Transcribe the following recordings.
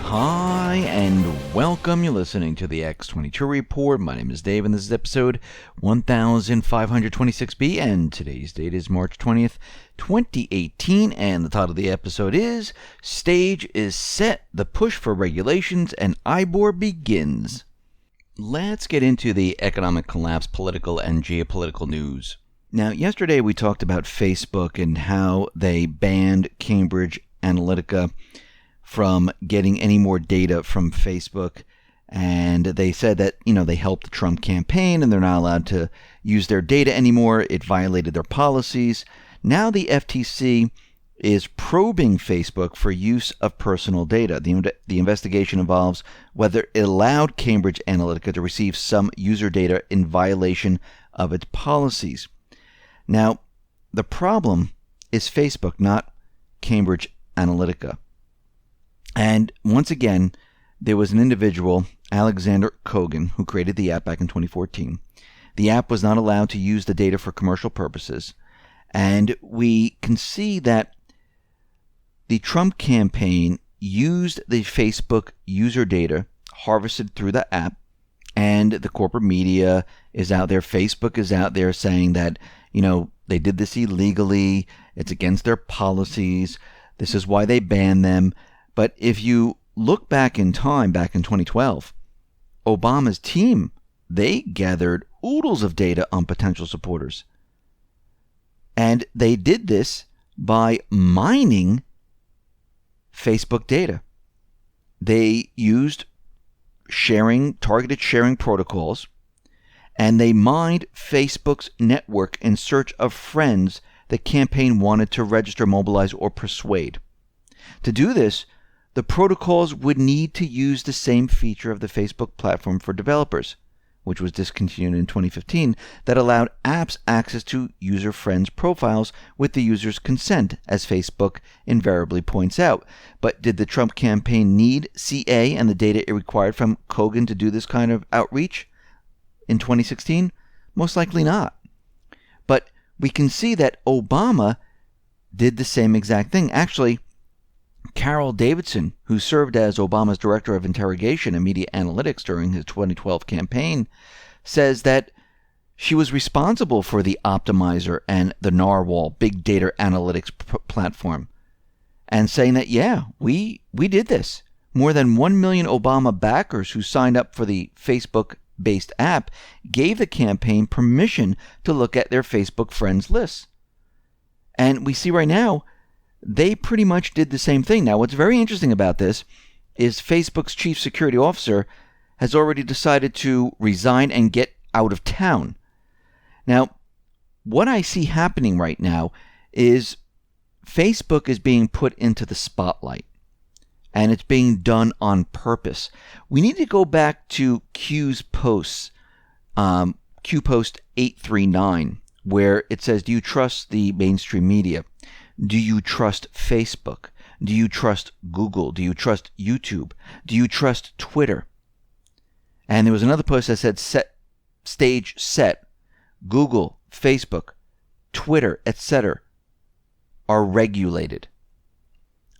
Hi, and welcome. You're listening to the X22 Report. My name is Dave, and this is episode 1526B, and today's date is March 20th, 2018, and the title of the episode is Stage is Set, the Push for Regulations, and IBOR Begins. Let's get into the economic collapse, political, and geopolitical news. Now, yesterday we talked about Facebook and how they banned Cambridge Analytica from getting any more data from Facebook, and they said that, they helped the Trump campaign and they're not allowed to use their data anymore. It violated their policies. Now the FTC is probing Facebook for use of personal data. The investigation involves whether it allowed Cambridge Analytica to receive some user data in violation of its policies. Now, the problem is Facebook, not Cambridge Analytica. And once again, there was an individual, Alexander Kogan, who created the app back in 2014. The app was not allowed to use the data for commercial purposes. And we can see that the Trump campaign used the Facebook user data harvested through the app, and the corporate media is out there. Facebook is out there saying that, they did this illegally. It's against their policies. This is why they banned them. But if you look back in time, back in 2012, Obama's team, they gathered oodles of data on potential supporters. And they did this by mining Facebook data. They used targeted sharing protocols, and they mined Facebook's network in search of friends the campaign wanted to register, mobilize, or persuade. To do this, the protocols would need to use the same feature of the Facebook platform for developers, which was discontinued in 2015, that allowed apps access to user friends' profiles with the user's consent, as Facebook invariably points out. But did the Trump campaign need CA and the data it required from Kogan to do this kind of outreach in 2016? Most likely not. But we can see that Obama did the same exact thing. Actually, Carol Davidson, who served as Obama's Director of Interrogation and Media Analytics during his 2012 campaign, says that she was responsible for the Optimizer and the Narwhal big data analytics platform, and saying that, we did this. More than 1 million Obama backers who signed up for the Facebook-based app gave the campaign permission to look at their Facebook friends lists. And we see right now, they pretty much did the same thing. Now, what's very interesting about this is Facebook's chief security officer has already decided to resign and get out of town. Now, what I see happening right now is Facebook is being put into the spotlight, and it's being done on purpose. We need to go back to Q's posts, Q post 839, where it says, do you trust the mainstream media? Do you trust Facebook? Do you trust Google? Do you trust YouTube? Do you trust Twitter? And there was another post that said, stage set. Google, Facebook, Twitter, etc. are regulated.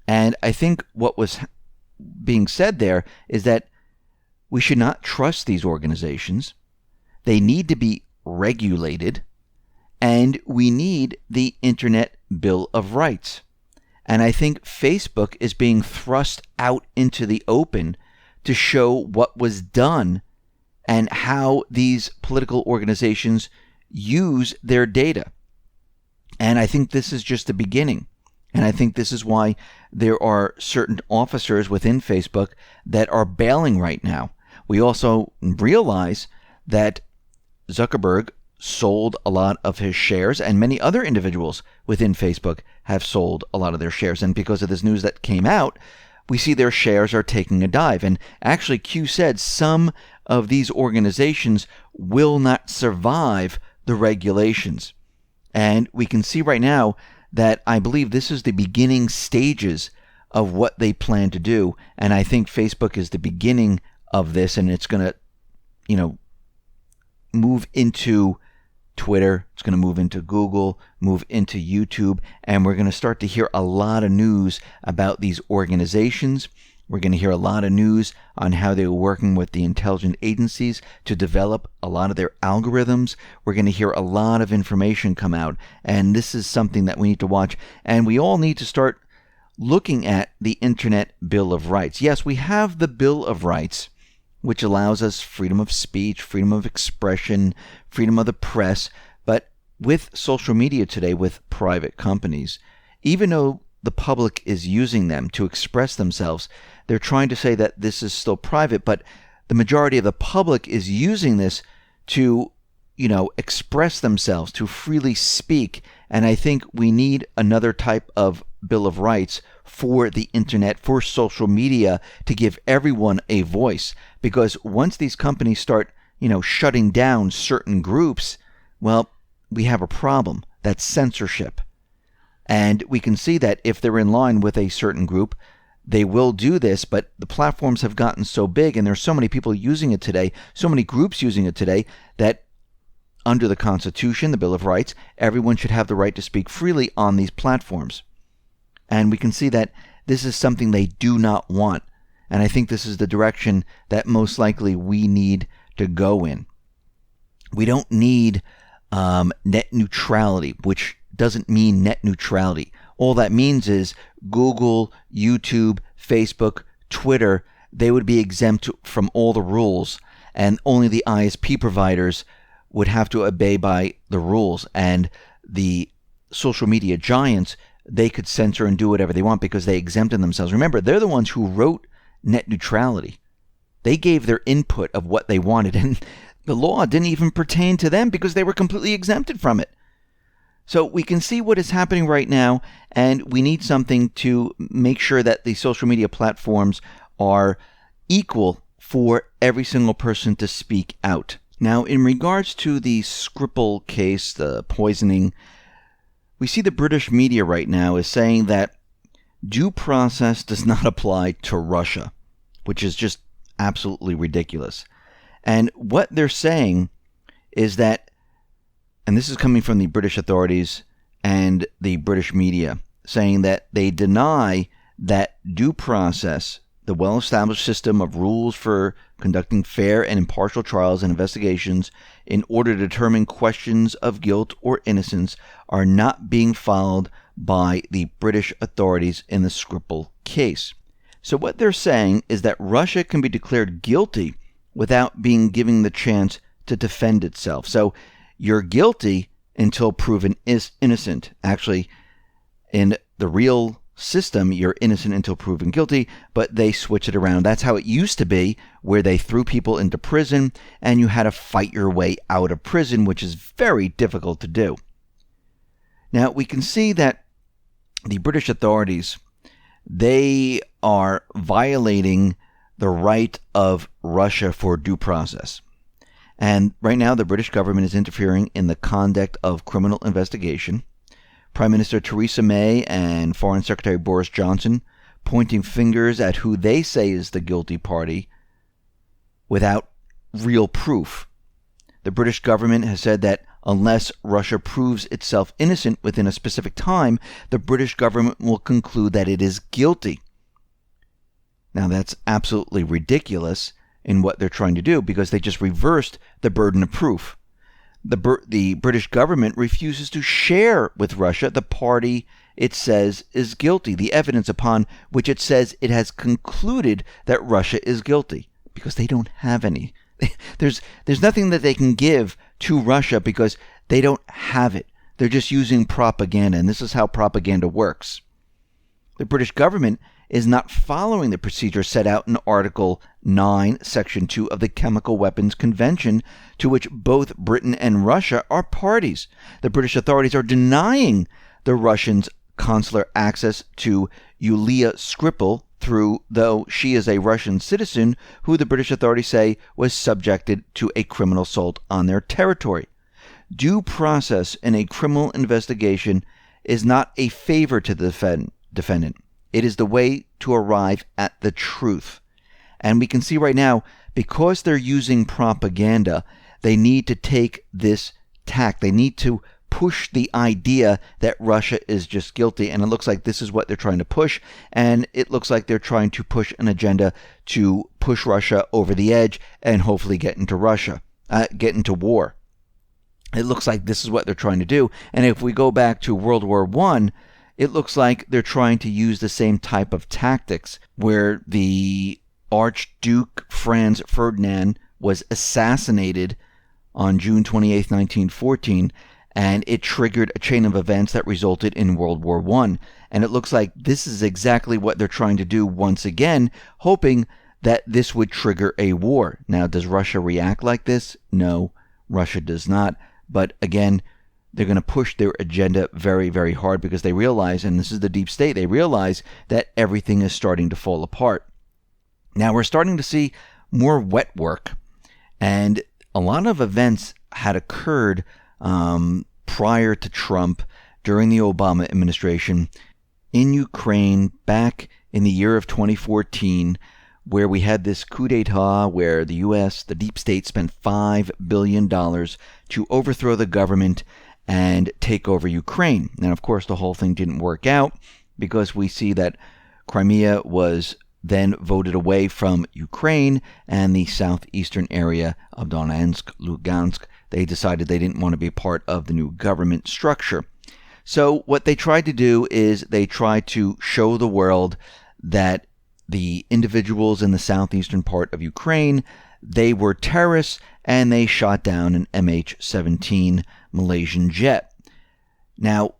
And I think what was being said there is that we should not trust these organizations. They need to be regulated. And we need the Internet Bill of Rights. And I think Facebook is being thrust out into the open to show what was done and how these political organizations use their data. And I think this is just the beginning. And I think this is why there are certain officers within Facebook that are bailing right now. We also realize that Zuckerberg sold a lot of his shares, and many other individuals within Facebook have sold a lot of their shares. And because of this news that came out, we see their shares are taking a dive. And actually, Q said some of these organizations will not survive the regulations. And we can see right now that I believe this is the beginning stages of what they plan to do. And I think Facebook is the beginning of this, and it's going to, move into Twitter, it's going to move into Google, move into YouTube, and we're going to start to hear a lot of news about these organizations We're going to hear a lot of news on how they were working with the intelligence agencies to develop a lot of their algorithms. We're going to hear a lot of information come out, and this is something that we need to watch. And we all need to start looking at the Internet Bill of Rights. Yes, we have the Bill of Rights, which allows us freedom of speech, freedom of expression, freedom of the press. But with social media today, with private companies, even though the public is using them to express themselves, they're trying to say that this is still private, but the majority of the public is using this to, express themselves, to freely speak. And I think we need another type of Bill of Rights for the internet, for social media, to give everyone a voice. Because once these companies start, shutting down certain groups, well, we have a problem. That's censorship. And we can see that if they're in line with a certain group, they will do this, but the platforms have gotten so big and there's so many people using it today, so many groups using it today, that under the Constitution, the Bill of Rights, everyone should have the right to speak freely on these platforms. And we can see that this is something they do not want. And I think this is the direction that most likely we need to go in. We don't need net neutrality, which doesn't mean net neutrality. All that means is Google, YouTube, Facebook, Twitter, they would be exempt from all the rules, and only the ISP providers would have to obey by the rules. And the social media giants, they could censor and do whatever they want because they exempted themselves. Remember, they're the ones who wrote net neutrality. They gave their input of what they wanted, and the law didn't even pertain to them because they were completely exempted from it. So we can see what is happening right now, and we need something to make sure that the social media platforms are equal for every single person to speak out. Now, in regards to the Skripal case, the poisoning, we see the British media right now is saying that due process does not apply to Russia, which is just absolutely ridiculous. And what they're saying is that, and this is coming from the British authorities and the British media, saying that they deny that due process, the well-established system of rules for conducting fair and impartial trials and investigations in order to determine questions of guilt or innocence, are not being followed by the British authorities in the Skripal case. So what they're saying is that Russia can be declared guilty without being given the chance to defend itself. So you're guilty until proven innocent. Actually, in the real system, you're innocent until proven guilty, but they switch it around. That's how it used to be, where they threw people into prison and you had to fight your way out of prison, which is very difficult to do. Now, we can see that the British authorities, they are violating the right of Russia for due process. And right now, the British government is interfering in the conduct of criminal investigation. Prime Minister Theresa May and Foreign Secretary Boris Johnson pointing fingers at who they say is the guilty party without real proof. The British government has said that unless Russia proves itself innocent within a specific time, the British government will conclude that it is guilty. Now, that's absolutely ridiculous in what they're trying to do, because they just reversed the burden of proof. The British government refuses to share with Russia the party it says is guilty, the evidence upon which it says it has concluded that Russia is guilty, because they don't have any. There's nothing that they can give to Russia because they don't have it. They're just using propaganda, and this is how propaganda works. The British government is not following the procedure set out in Article 9, Section 2 of the Chemical Weapons Convention, to which both Britain and Russia are parties. The British authorities are denying the Russians consular access to Yulia Skripal, though she is a Russian citizen who the British authorities say was subjected to a criminal assault on their territory. Due process in a criminal investigation is not a favor to the defendant. It is the way to arrive at the truth. And we can see right now, because they're using propaganda, they need to take this tack. They need to push the idea that Russia is just guilty. And it looks like this is what they're trying to push. And it looks like they're trying to push an agenda to push Russia over the edge and hopefully get into war. It looks like this is what they're trying to do. And if we go back to World War I, it looks like they're trying to use the same type of tactics, where the Archduke Franz Ferdinand was assassinated on June 28, 1914, and it triggered a chain of events that resulted in World War I. And it looks like this is exactly what they're trying to do once again, hoping that this would trigger a war. Now, does Russia react like this? No, Russia does not. But again, they're going to push their agenda very, very hard because they realize, and this is the deep state, they realize that everything is starting to fall apart. Now, we're starting to see more wet work, and a lot of events had occurred prior to Trump, during the Obama administration, in Ukraine back in the year of 2014, where we had this coup d'etat where the U.S., the deep state, spent $5 billion to overthrow the government and take over Ukraine. Now, of course, the whole thing didn't work out because we see that Crimea was then voted away from Ukraine, and the southeastern area of Donetsk, Lugansk, they decided they didn't want to be part of the new government structure. So what they tried to do is they tried to show the world that the individuals in the southeastern part of Ukraine, they were terrorists, and they shot down an MH17 Malaysian jet. Now,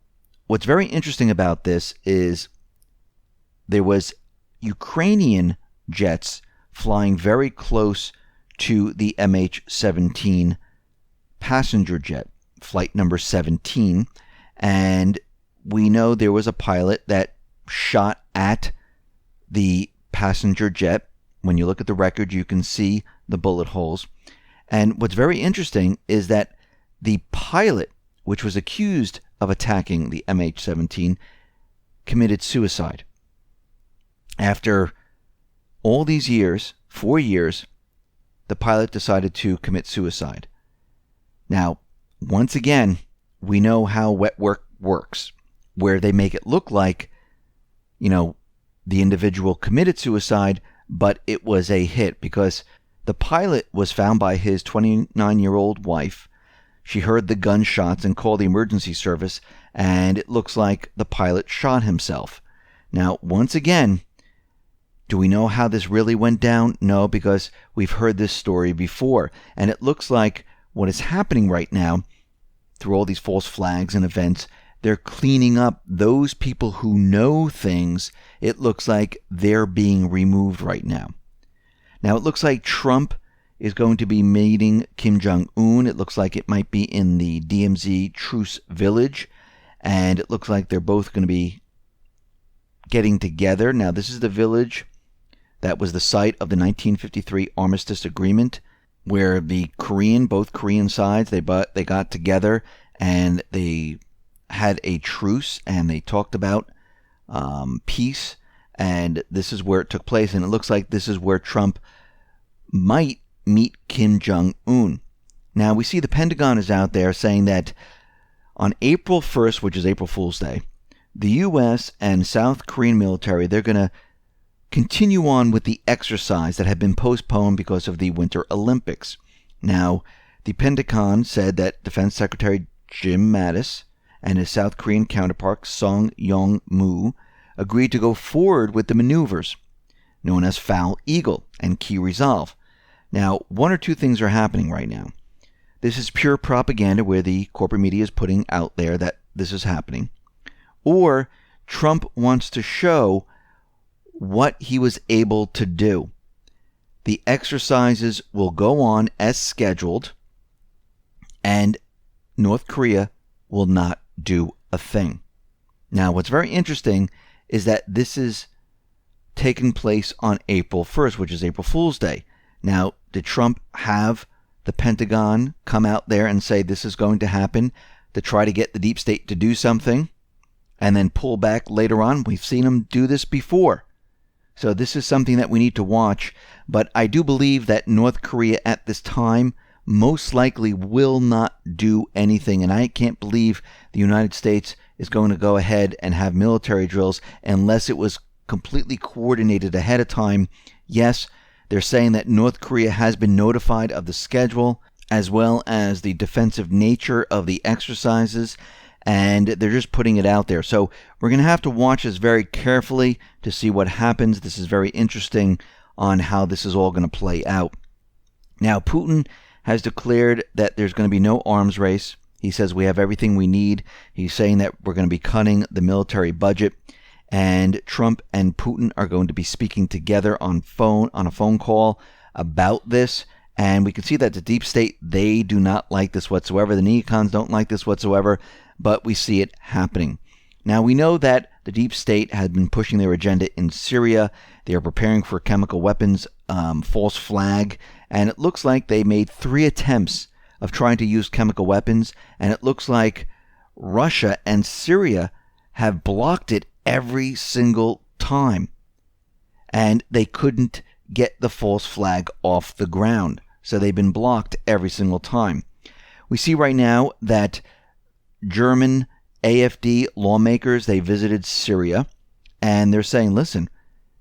what's very interesting about this is there was Ukrainian jets flying very close to the MH17 passenger jet, flight number 17, and we know there was a pilot that shot at the passenger jet. When you look at the record, you can see the bullet holes. And what's very interesting is that the pilot, which was accused of attacking the MH17, committed suicide. After all these years, 4 years, the pilot decided to commit suicide. Now, once again, we know how wet work works, where they make it look like, the individual committed suicide, but it was a hit because the pilot was found by his 29-year-old wife. She heard the gunshots and called the emergency service, and it looks like the pilot shot himself. Now, once again, do we know how this really went down? No, because we've heard this story before, and it looks like what is happening right now, through all these false flags and events, they're cleaning up those people who know things. It looks like they're being removed right now. Now, it looks like Trump is going to be meeting Kim Jong-un. It looks like it might be in the DMZ Truce Village, and it looks like they're both going to be getting together. Now, this is the village that was the site of the 1953 Armistice Agreement, where both Korean sides, they got together and they had a truce and they talked about peace, and this is where it took place, and it looks like this is where Trump might meet Kim Jong-un. Now, we see the Pentagon is out there saying that on April 1st, which is April Fool's Day, the U.S. and South Korean military, they're going to continue on with the exercise that had been postponed because of the Winter Olympics. Now, the Pentagon said that Defense Secretary Jim Mattis and his South Korean counterpart Song Yong-moo agreed to go forward with the maneuvers, known as Foul Eagle and Key Resolve. Now, one or two things are happening right now. This is pure propaganda where the corporate media is putting out there that this is happening. Or Trump wants to show what he was able to do. The exercises will go on as scheduled, and North Korea will not do a thing. Now, what's very interesting is that this is taking place on April 1st, which is April Fool's Day. Now, did Trump have the Pentagon come out there and say this is going to happen to try to get the deep state to do something and then pull back later on? We've seen him do this before. So this is something that we need to watch. But I do believe that North Korea at this time most likely will not do anything. And I can't believe the United States is going to go ahead and have military drills unless it was completely coordinated ahead of time. Yes, they're saying that North Korea has been notified of the schedule as well as the defensive nature of the exercises, and they're just putting it out there. So we're going to have to watch this very carefully to see what happens. This is very interesting on how this is all going to play out. Now, Putin has declared that there's going to be no arms race. He says we have everything we need. He's saying that we're going to be cutting the military budget, and Trump and Putin are going to be speaking together on a phone call about this. And we can see that the deep state, they do not like this whatsoever. The neocons don't like this whatsoever, but we see it happening. Now, we know that the deep state has been pushing their agenda in Syria. They are preparing for chemical weapons, false flag, and it looks like they made 3 attempts of trying to use chemical weapons, and it looks like Russia and Syria have blocked it every single time, and they couldn't get the false flag off the ground. So they've been blocked every single time. We see right now that German AfD lawmakers, they visited Syria, and they're saying, listen,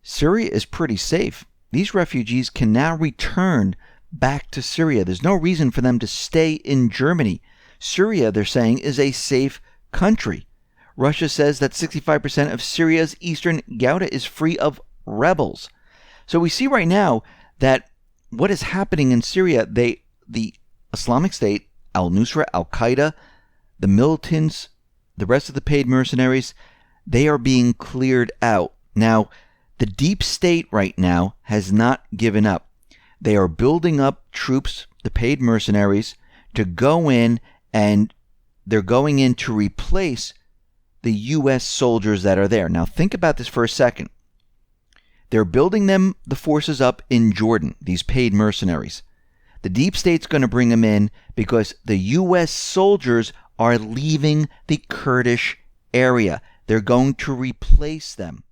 Syria is pretty safe. These refugees can now return back to Syria. There's no reason for them to stay in Germany. Syria, they're saying, is a safe country. Russia says that 65% of Syria's eastern Ghouta is free of rebels. So we see right now that what is happening in Syria, the Islamic State, al-Nusra, al-Qaeda, the militants, the rest of the paid mercenaries, they are being cleared out. Now, the deep state right now has not given up. They are building up troops, the paid mercenaries, to go in, and they're going in to replace the U.S. soldiers that are there. Now, think about this for a second. They're building the forces up in Jordan, these paid mercenaries. The deep state's going to bring them in because the U.S. soldiers are leaving the Kurdish area. They're going to replace them.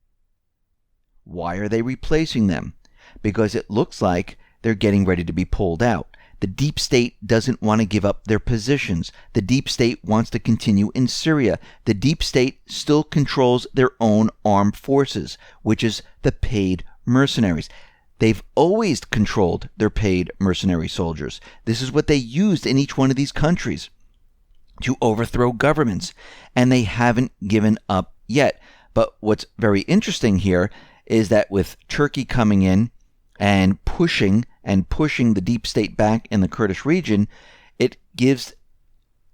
Why are they replacing them? Because it looks like they're getting ready to be pulled out. The deep state doesn't want to give up their positions. The deep state wants to continue in Syria. The deep state still controls their own armed forces, which is the paid mercenaries. They've always controlled their paid mercenary soldiers. This is what they used in each one of these countries to overthrow governments, and they haven't given up yet. But what's very interesting here is that with Turkey coming in and pushing the deep state back in the Kurdish region, it gives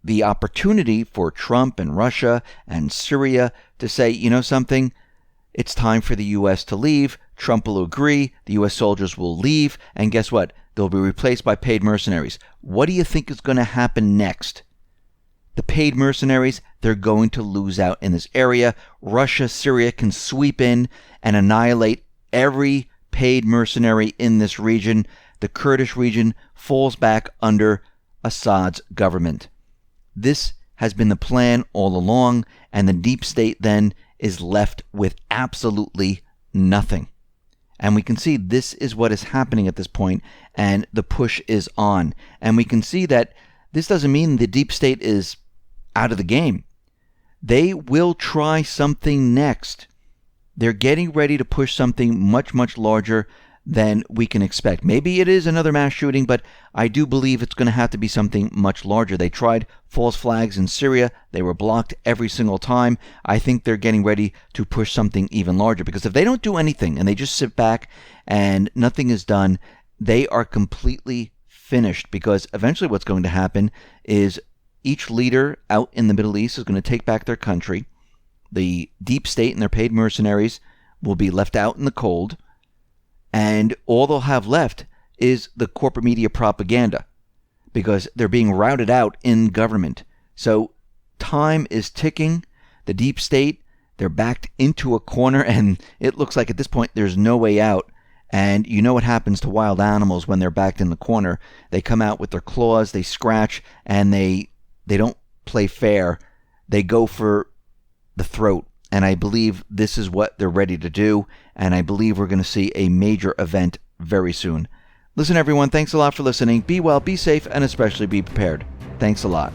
the opportunity for Trump and Russia and Syria to say, you know something, it's time for the U.S. to leave. Trump will agree, the U.S. soldiers will leave, and guess what? They'll be replaced by paid mercenaries. What do you think is going to happen next? The paid mercenaries, they're going to lose out in this area. Russia, Syria can sweep in and annihilate every paid mercenary in this region. The Kurdish region falls back under Assad's government. This has been the plan all along, and the deep state then is left with absolutely nothing. And we can see this is what is happening at this point, and the push is on. And we can see that this doesn't mean the deep state is out of the game. They will try something next. They're getting ready to push something much, much larger than we can expect. Maybe it is another mass shooting, but I do believe it's going to have to be something much larger. They tried false flags in Syria. They were blocked every single time. I think they're getting ready to push something even larger, because if they don't do anything and they just sit back and nothing is done, they are completely finished, because eventually what's going to happen is each leader out in the Middle East is going to take back their country. The deep state and their paid mercenaries will be left out in the cold, and all they'll have left is the corporate media propaganda, because they're being routed out in government. So time is ticking. The deep state, they're backed into a corner, and it looks like at this point there's no way out. And you know what happens to wild animals when they're backed in the corner. They come out with their claws, they scratch, and they don't play fair. They go for the throat. And I believe this is what they're ready to do. And I believe we're going to see a major event very soon. Listen, everyone, thanks a lot for listening. Be well, be safe, and especially be prepared. Thanks a lot.